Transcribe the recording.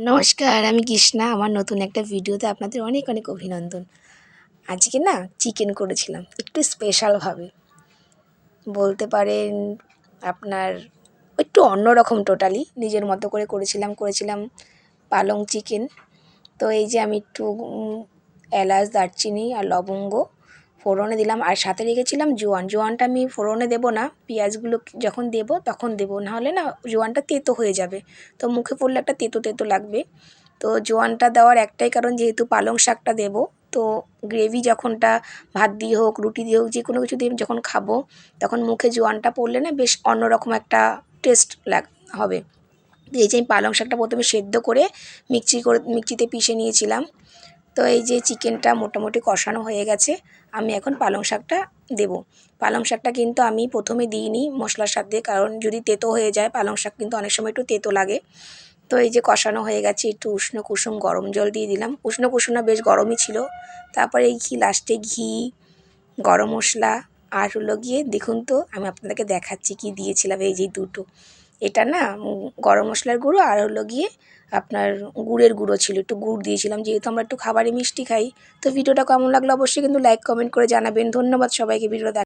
নমস্কার, আমি কৃষ্ণা। আমার নতুন একটা ভিডিওতে আপনাদের অনেক অনেক অভিনন্দন। আজকে না চিকেন করেছিলাম একটু স্পেশালভাবে, বলতে পারেন আপনার একটু অন্যরকম, টোটালি নিজের মতো করে করেছিলাম পালং চিকেন। তো এই যে আমি একটু এলাচ, দারচিনি আর লবঙ্গ ফোড়নে দিলাম, আর সাথে রেখেছিলাম জোয়ানটা আমি ফোড়নে দেবো না, পেঁয়াজগুলো যখন দেবো তখন দেবো, নাহলে না জোয়ানটা তেতো হয়ে যাবে, তো মুখে পড়লে একটা তেতো তেতো লাগবে। তো জোয়ানটা দেওয়ার একটাই কারণ, যেহেতু পালং শাকটা দেবো, তো গ্রেভি যখনটা ভাত দিয়ে হোক, রুটি দিয়ে হোক, যে কোনো কিছু দিয়ে যখন খাবো, তখন মুখে জোয়ানটা পড়লে না বেশ অন্যরকম একটা টেস্ট হবে। এই যে আমি পালং শাকটা প্রথমে সেদ্ধ করে মিক্সিতে পিষে নিয়েছিলাম। তো এই যে চিকেনটা মোটামুটি কষানো হয়ে গেছে, আমি এখন পালং শাকটা দেবো। পালং শাকটা কিন্তু আমি প্রথমে দিইনি মশলার সাথে, কারণ যদি তেতো হয়ে যায়, পালং শাক কিন্তু অনেক সময় একটু তেতো লাগে। তো এই যে কষানো হয়ে গেছে, একটু উষ্ণ কুসুম গরম জল দিয়ে দিলাম, উষ্ণ কুসুম না, বেশ গরমই ছিল। তারপরে এই লাস্টে ঘি, গরম মশলা, আর হলো গিয়ে দেখুন তো আমি আপনাদেরকে দেখাচ্ছি কি দিয়েছিলাম। এই যে দুটো, এটা না গরম মশলার গুঁড়ো, আর হলো গিয়ে আপনার গুড়ের গুঁড়ো ছিল, একটু গুড় দিয়েছিলাম, যেহেতু আমরা একটু খাবারে মিষ্টি খাই। তো ভিডিওটা কেমন লাগলো অবশ্যই কিন্তু লাইক কমেন্ট করে জানাবেন। ধন্যবাদ সবাইকে ভিডিওটা